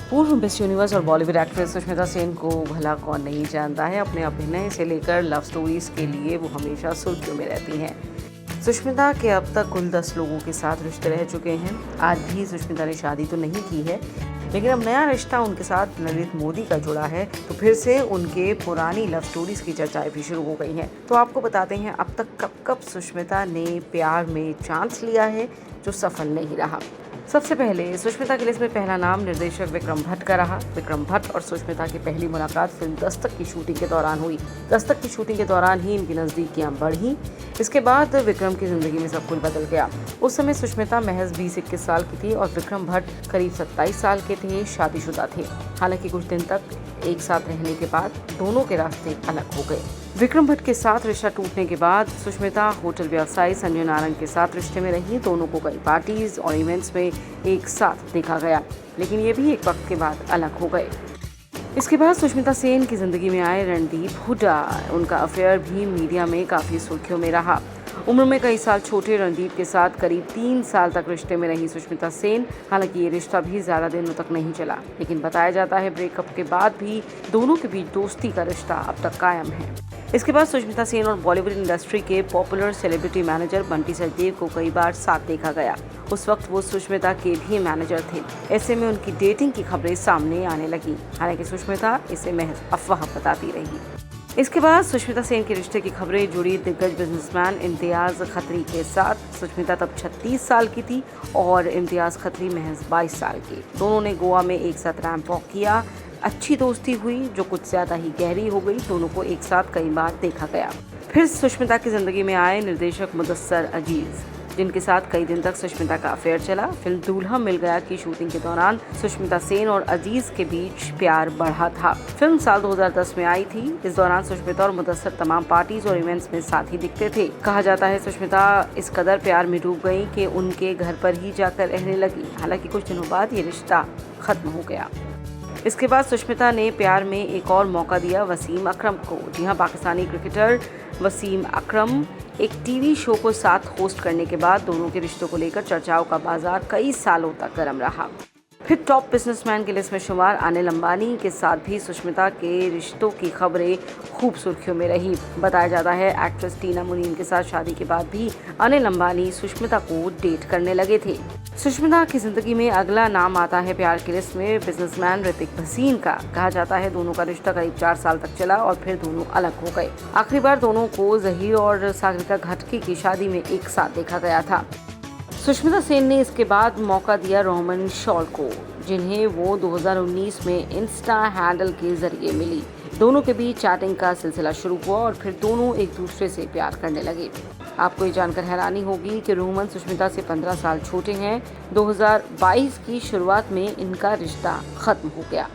पूर्व miss universe और Bollywood actress Sushmita Sen को भला कौन नहीं जानता है। अपने अभिनय से लेकर लव स्टोरीज के लिए वो हमेशा सुर्खियों में रहती हैं। सुष्मिता के अब तक कुल 10 लोगों के साथ रिश्ते रह चुके हैं। आज भी सुष्मिता ने शादी तो नहीं की है, लेकिन अब नया रिश्ता उनके साथ नरेंद्र मोदी का जुड़ा है, तो फिर से उनके पुरानी लव स्टोरीज की चर्चाएं भी शुरू हो गई हैं। तो आपको बताते हैं अब तक कब कब सुष्मिता ने प्यार में चांस लिया है जो सफल नहीं रहा। सबसे पहले सुष्मिता की लिस्ट में पहला नाम निर्देशक विक्रम भट्ट का रहा। विक्रम भट्ट और सुष्मिता की पहली मुलाकात फिल्म दस्तक की शूटिंग के दौरान हुई। दस्तक की शूटिंग के दौरान ही इनकी नजदीकियां बढ़ी। इसके बाद विक्रम की जिंदगी में सब कुछ बदल गया। उस समय सुष्मिता महज 20-21 साल की थी और विक्रम भट्ट करीब 27 साल के थे, शादीशुदा थे। हालांकि कुछ दिन तक एक साथ रहने के बाद दोनों के रास्ते अलग हो गए। विक्रम भट्ट के साथ रिश्ता टूटने के बाद सुष्मिता होटल व्यवसायी संजय नारंग के साथ रिश्ते में रही। दोनों को कई पार्टीज और इवेंट्स में एक साथ देखा गया, लेकिन ये भी एक वक्त के बाद अलग हो गए। इसके बाद सुष्मिता सेन की जिंदगी में आए रणदीप हुड्डा। उनका अफेयर भी मीडिया में काफी सुर्खियों में रहा। उम्र में कई साल छोटे रणदीप के साथ करीब 3 साल तक रिश्ते में रही सुष्मिता सेन। हालांकि ये रिश्ता भी ज्यादा दिनों तक नहीं चला, लेकिन बताया जाता है ब्रेकअप के बाद भी दोनों के बीच दोस्ती का रिश्ता अब तक कायम है। इसके बाद सुष्मिता सेन और बॉलीवुड इंडस्ट्री के popular celebrity manager Bunty Sachdev को कई बार साथ देखा गया। उस वक्त वो सुष्मिता के भी मैनेजर थे। ऐसे में उनकी डेटिंग की खबरें सामने आने लगी। हालांकि सुष्मिता इसे महज अफवाह बताती रही। इसके बाद सुष्मिता सेन के रिश्ते की खबरें जुड़ी दिग्गज बिजनेसमैन इम्तियाज खत्री के साथ। सुष्मिता तब 36 साल की थी और इम्तियाज खत्री महज 22 साल के। दोनों ने गोवा में एक साथ रैंप वॉक किया। अच्छी दोस्ती हुई जो कुछ ज्यादा ही गहरी हो गई। दोनों को एक साथ कई बार देखा गया। फिर सुष्मिता की जिंदगी में आए निर्देशक मुदस्सर अजीज, जिनके साथ कई दिन तक सुष्मिता का अफेयर चला। फिल्म दूल्हा मिल गया की शूटिंग के दौरान सुष्मिता सेन और अजीज के बीच प्यार बढ़ा था। फिल्म साल 2010 में आई थी। इस दौरान सुष्मिता और मुदस्सर तमाम पार्टीज और इवेंट्स में साथ ही दिखते थे। कहा जाता है सुष्मिता इस कदर प्यार में डूब गई कि उनके घर पर ही जाकर रहने लगी। हालांकि कुछ दिनों बाद ये रिश्ता खत्म हो गया। इसके बाद सुष्मिता ने प्यार में एक और मौका दिया वसीम अकरम को। जी हाँ, पाकिस्तानी क्रिकेटर वसीम अकरम एक टीवी शो को साथ होस्ट करने के बाद दोनों के रिश्तों को लेकर चर्चाओं का बाजार कई सालों तक गर्म रहा। फिर टॉप बिजनेसमैन की लिस्ट में शुमार अनिल अंबानी के साथ भी सुष्मिता के रिश्तों की खबरें खूब सुर्खियों में रही। बताया जाता है एक्ट्रेस टीना मुनीम के साथ शादी के बाद भी अनिल अंबानी सुष्मिता को डेट करने लगे थे। सुष्मिता की जिंदगी में अगला नाम आता है प्यार की लिस्ट में बिजनेसमैन ऋतिक भसीन का। कहा जाता है दोनों का रिश्ता करीब 4 साल तक चला और फिर दोनों अलग हो गए। आखिरी बार दोनों को जहीर और सागरिका घाटगे की शादी में एक साथ देखा गया था। सुष्मिता सेन ने इसके बाद मौका दिया रोहमन शॉल को, जिन्हें वो 2019 में इंस्टा हैंडल के जरिए मिली। दोनों के बीच चैटिंग का सिलसिला शुरू हुआ और फिर दोनों एक दूसरे से प्यार करने लगे। आपको ये जानकर हैरानी होगी कि रोहमन सुष्मिता से 15 साल छोटे हैं। 2022 की शुरुआत में इनका रिश्ता खत्म हो गया।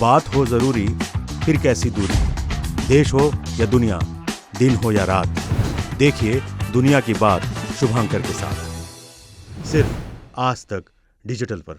बात हो जरूरी फिर कैसी दूरी, देश हो या दुनिया, दिन हो या रात, देखिए दुनिया की बात शुभांकर के साथ, सिर्फ आज तक डिजिटल पर।